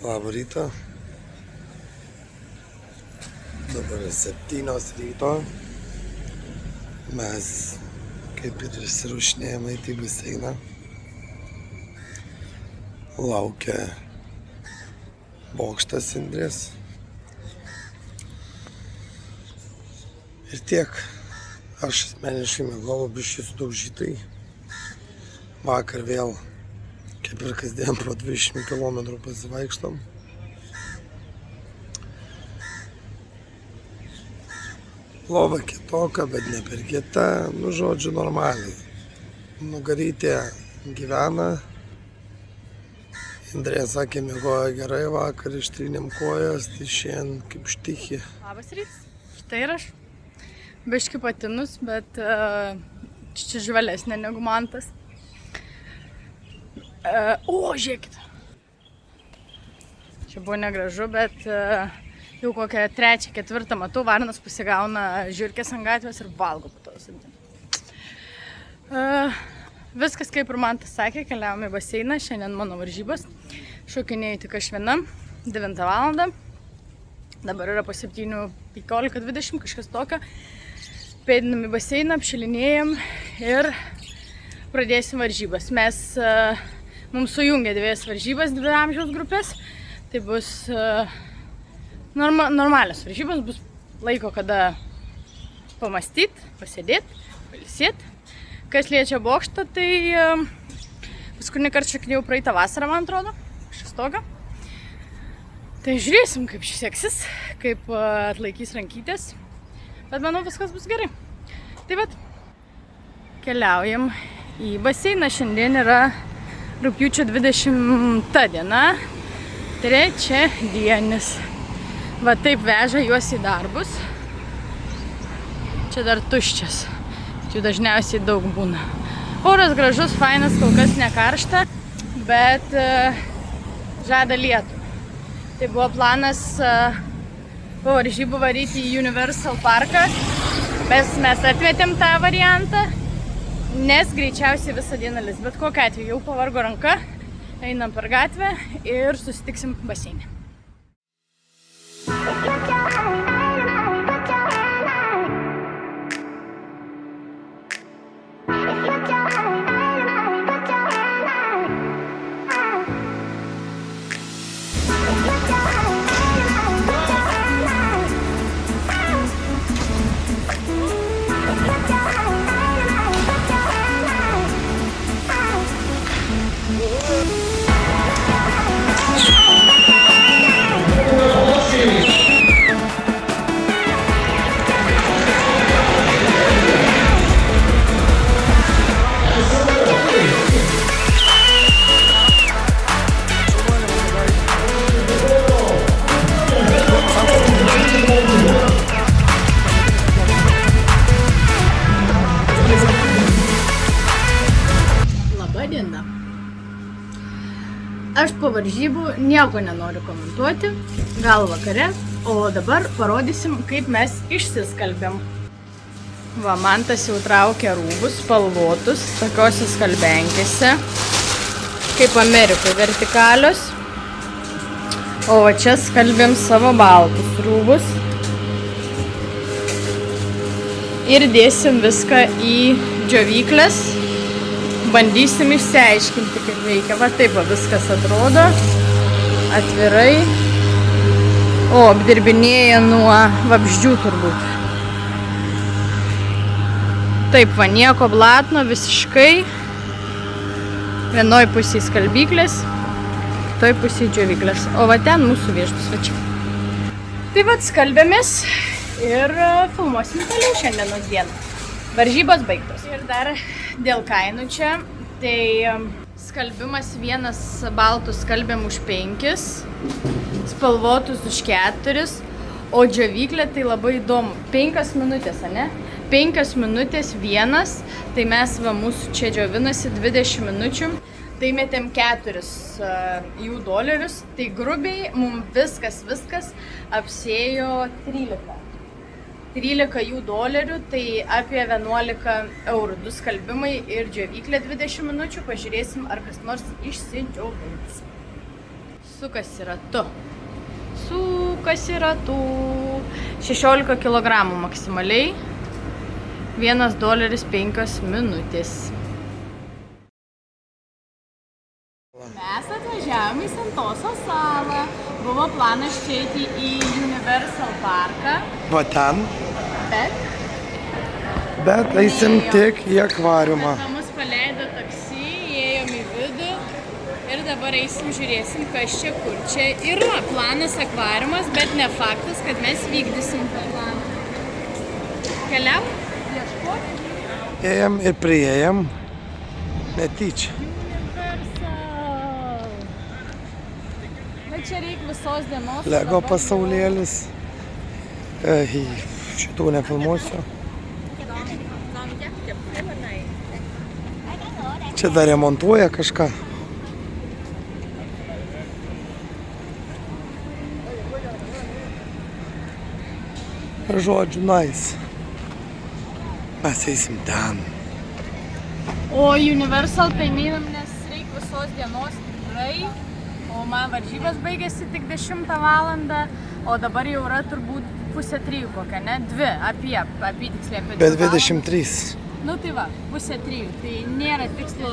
Labą rytą. Dabar 7 ryto. Mes kaip ir išsiruošinėjame į baseiną. Laukia bokštas Indrės. Ir tiek. Aš asmeniškai miegojau biškį sudaužytai. Vakar vėl, kaip ir kasdien, po 20 km pasivaikštom. Lova kitoka, bet ne per kieta, žodžiu, normaliai. Nugarytė gyvena. Indrė sakė, miegojo gerai vakar, ištrynėm kojas, tai šiandien kaip štichi. Labas rytas, štai ir aš. Biški patinus, bet čia žvalesnė negu mantas. Žiūrėkit. Čia buvo negražu, bet jau kokią 3-4 matau, varnas pasigauna žiurkės ant gatvės ir valgo po to sėdimą. Viskas kaip ir mantas sakė, keliavom į baseiną, šiandien mano varžybos. Šokinėjau tik aš viena, 9 valandą. Dabar yra po 7:15-20, kažkas tokio. Pėdinam į baseiną, apšilinėjam ir pradėsim varžybas. Mums sujungia 2 varžybas, 2 amžiaus grupės. Tai bus normalios varžybos, bus laiko kada pamastyti, pasėdėti, pailsėti. Kas liečia bokštą, tai paskutinį kartą šokinėjau praeitą vasarą, man atrodo, kažkas tokio. Tai žiūrėsim, kaip šis seksis, kaip atlaikys rankytės. Bet manau, viskas bus gerai. Tai vat, keliaujam į baseiną. Šiandien yra rugpjūčio 20 diena, trečiadienis. Va taip veža juos į darbus. Čia dar tuščias. Jų dažniausiai daug būna. Oras gražus, fainas, kol kas nekaršta, bet žada lietų. Tai buvo planas po varžybų varyti į Universal parką. Mes atmetėm tą variantą, nes greičiausiai visą dieną lis. Bet kokiu atveju jau pavargo ranka, einam per gatvę ir susitiksim baseinę. Aš po varžybų nieko nenoriu komentuoti, gal vakare, o dabar parodysim, kaip mes išsiskalbėm. Va, mantas jau traukia rūbus spalvotus, tokiose skalbenkėse, kaip Amerikoje vertikalios. O čia skalbėm savo baltus rūbus. Ir dėsim viską į džiovyklės. Bandysim išsiaiškinti, kaip veikia. Va taip viskas atrodo. Atvirai. Apdirbinėja nuo vabzdžių turbūt. Taip va, nieko blatno visiškai. Vienoj pusėje skalbyklės, kitoj pusėje džiovyklės. O va ten mūsų viešbus svečiai. Tai va, skalbėmės ir filmuosim toliau šiandienos dieną. Varžybos baigtos. Ir dar dėl kainų čia, tai skalbimas vienas baltus skalbėm už 5, spalvotus už 4, o džiovyklė tai labai įdomu. 5 minutės, ane? 5 minutės vienas, tai mes va mūsų čia džiovinasi 20 minučių, tai metėm 4 jų dolerius, tai grubiai mums viskas apsėjo 13 jų dolerių, tai apie 11 eurų. 2 skalbimai ir džiovyklė 20 minučių. Pažiūrėsim, ar kas nors išsidžiovins. Sukasi ratu. Sukasi ratu. 16 kg maksimaliai. $1.05. Mes atvažiavome į Sentoso salą. Buvo planas čia eiti į Universal parką. Va ten. Bet eisim tik į akvariumą. Bet mus paleido taksi, įėjom į vidų. Ir dabar eisim, žiūrėsim, kas čia, kur čia. Yra planas akvariumas, bet ne faktas, kad mes vykdysim tą planą. Keliam, ieškoti. Ėjom ir priėjom. Netyčia. Universal. Bet čia reikia visos dienos. Lego pasaulėlis. Šitų nefilmuosiu. Čia dar remontuoja kažką. Žodžiu, nice. Mes eisim ten. O Universal tai neinam, nes reikia visos dienos tikrai. O man varžybos baigėsi tik 10 valandą, o dabar jau yra turbūt 2:30 kokia, ne? 2, apytiksliai apie 2 Bet valandas. 23. Nu tai va, 2:30. Tai nėra tikslo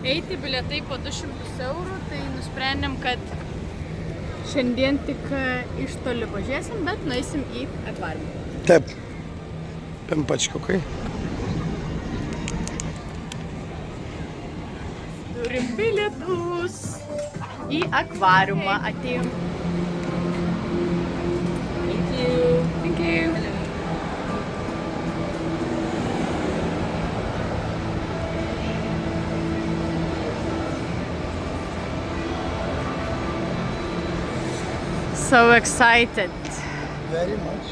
eiti, bilietai po 200 eurų, tai nusprendėm, kad šiandien tik iš toli važiuosim, bet nueisim į akvariumą. Taip. Pimpačkiukai. Turim bilietus į akvariumą. Atėjom. Thank you. Thank you. So excited. Very much.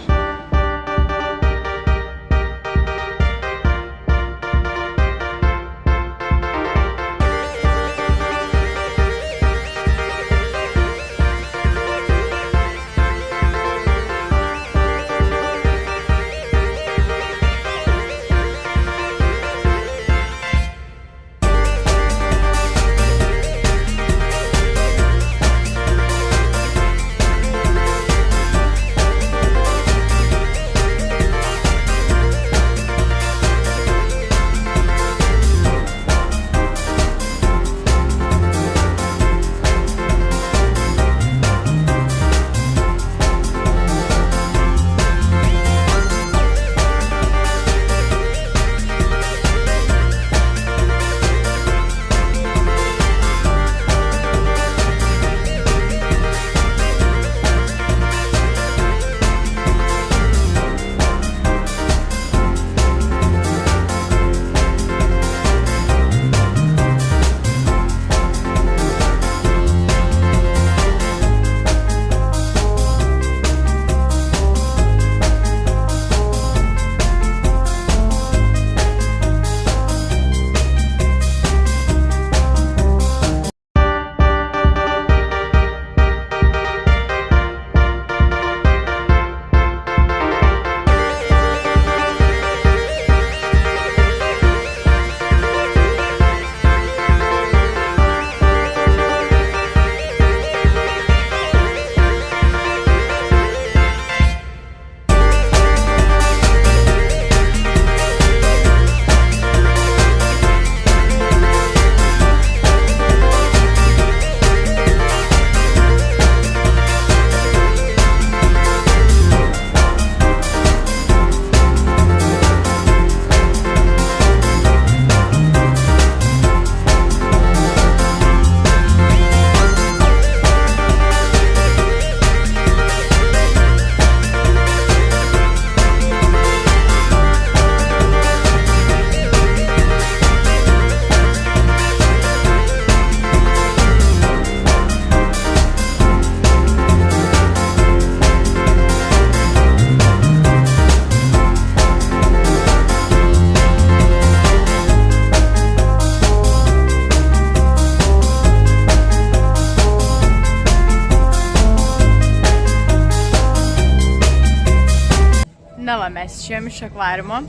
Na va, mes išėjom iš akvariumo.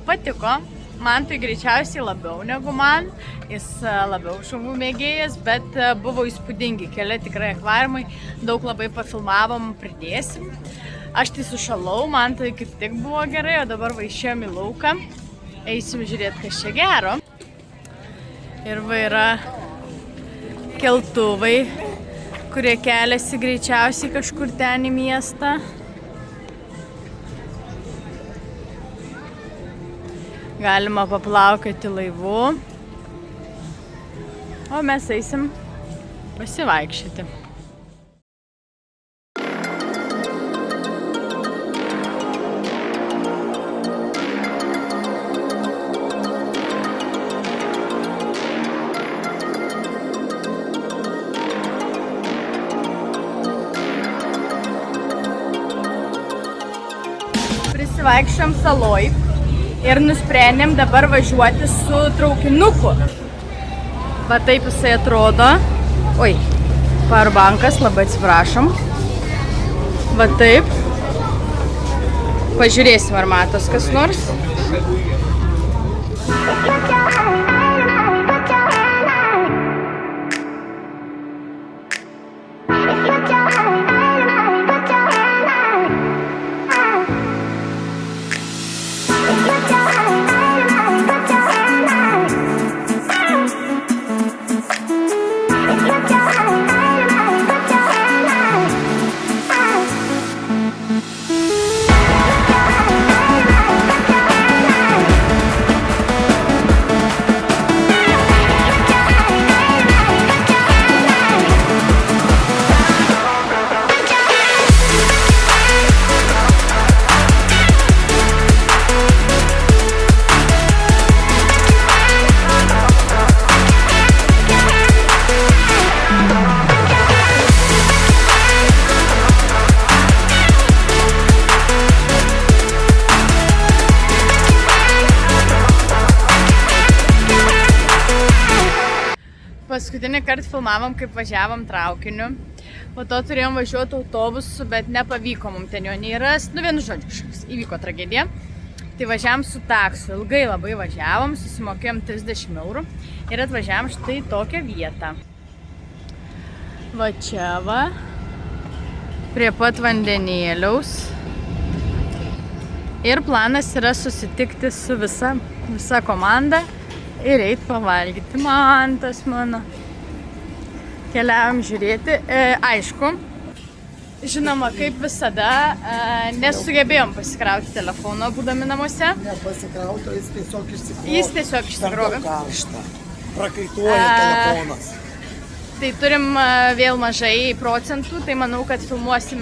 Patiko. Man tai greičiausiai labiau negu man, jis labiau žuvų mėgėjas, bet buvo įspūdingi keli tikrai akvariumai, daug labai pafilmavom, pridėsim. Aš tai sušalau, man tai kaip tik buvo gerai, o dabar išėjom į lauką, eisim žiūrėti, kas čia gero. Ir va yra keltuvai, kurie keliasi greičiausiai kažkur ten į miestą. Galima paplaukioti laivu, o mes eisim pasivaikščioti. Prisivaikščiom saloj. Ir nusprendėm dabar važiuoti su traukinuku. Va taip jisai atrodo. Oi, powerbankas, labai atsiprašom. Va taip. Pažiūrėsim, ar matos kas nors. Paskutinį kartą filmavom, kaip važiavom traukiniu. Po to turėjom važiuoti autobusu, bet nepavyko mums ten jo neįrast. Nu, vienu žodžiu, kažkas įvyko tragedija. Tai važiavom su taksu. Ilgai labai važiavom, susimokėjom 30 eurų ir atvažiavom štai tokią vietą. Va čia va, prie pat vandenėliaus. Ir planas yra susitikti su visa komanda. Ir eit pavalgyti. Mantas mano. Keliavom žiūrėti. Aišku, žinoma, kaip visada, nesugebėjom pasikrauti telefono, būdami namuose. Nepasikrauto, jis tiesiog išsikrovė. Jis tiesiog išsikrovė. Per daug karšta. Prakaituoja telefonas. Tai turim vėl mažai procentų, tai manau, kad filmuosim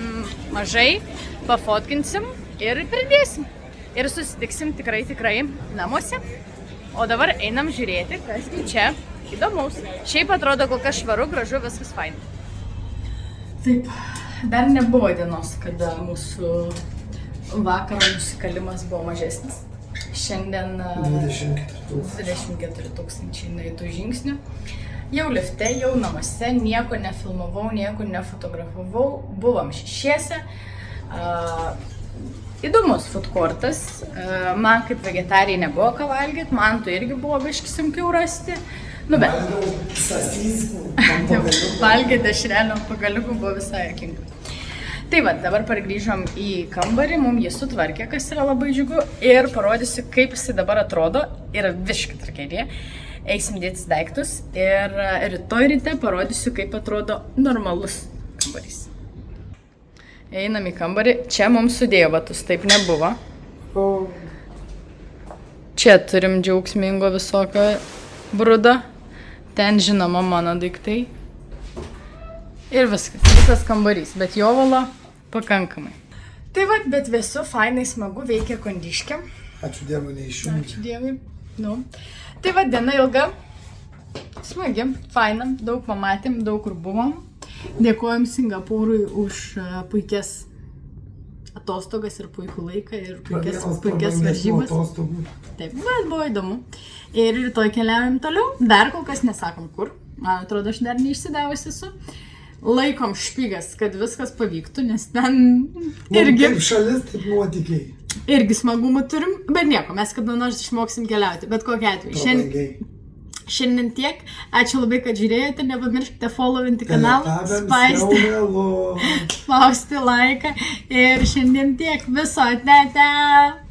mažai, pafotkinsim ir pridėsim. Ir susitiksim tikrai namuose. O dabar einam žiūrėti, kas čia įdomaus. Šiaip atrodo kol kas švaru, gražu, viskas fain. Taip, dar nebuvo dienos, kada mūsų vakaro nusikalimas buvo mažesnis. Šiandien 24 tūkstančiai nueitų žingsnių. Jau lifte, jau namuose, nieko nefilmavau, nieko nefotografavau. Buvom šešiese. Įdomus food courtas. Man kaip vegetarijai nebuvo ką valgyti, man tu irgi buvo biškį sunkiau rasti. Nu, bet valgė dešrelio pagaliukų buvo visai jokinga. Tai va, dabar pargrįžom į kambarį, mums jį sutvarkė, kas yra labai džiugu, ir parodysiu, kaip jisai dabar atrodo. Yra visiškai tragedija. Eisim dėtis daiktus ir rytoj ryte parodysiu, kaip atrodo normalus kambarys. Einam į kambarį. Čia mums sudėjo batus, taip nebuvo. Čia turim džiaugsmingo visokio brudo. Ten žinoma mano daiktai. Ir visas kambarys, bet jovalo pakankamai. Tai va, bet vėsu, fainai, smagu, veikia kondiškė. Ačiū Dievui, neišjungi. Ačiū Dievui. Nu. Tai va, diena ilga, smagi, faina, daug pamatėm, daug kur buvom. Dėkojom Singapūrui už puikias atostogas ir puikų laiką ir puikias varžybas. Taip, bet buvo įdomu. Ir rytoj keliaujam toliau. Dar kol kas nesakom kur. Man atrodo, aš dar neišsidavus esu. Laikom špygas, kad viskas pavyktų, nes ten irgi... Kaip šalis, taip nuotykiai. irgi smagumų turim, bet nieko, mes kada nors išmoksim keliauti, bet kokia atveju. Šiandien tiek, ačiū labai, kad žiūrėjote, nepamirškite followinti kanalą, spausti laiką ir šiandien tiek, viso, ate.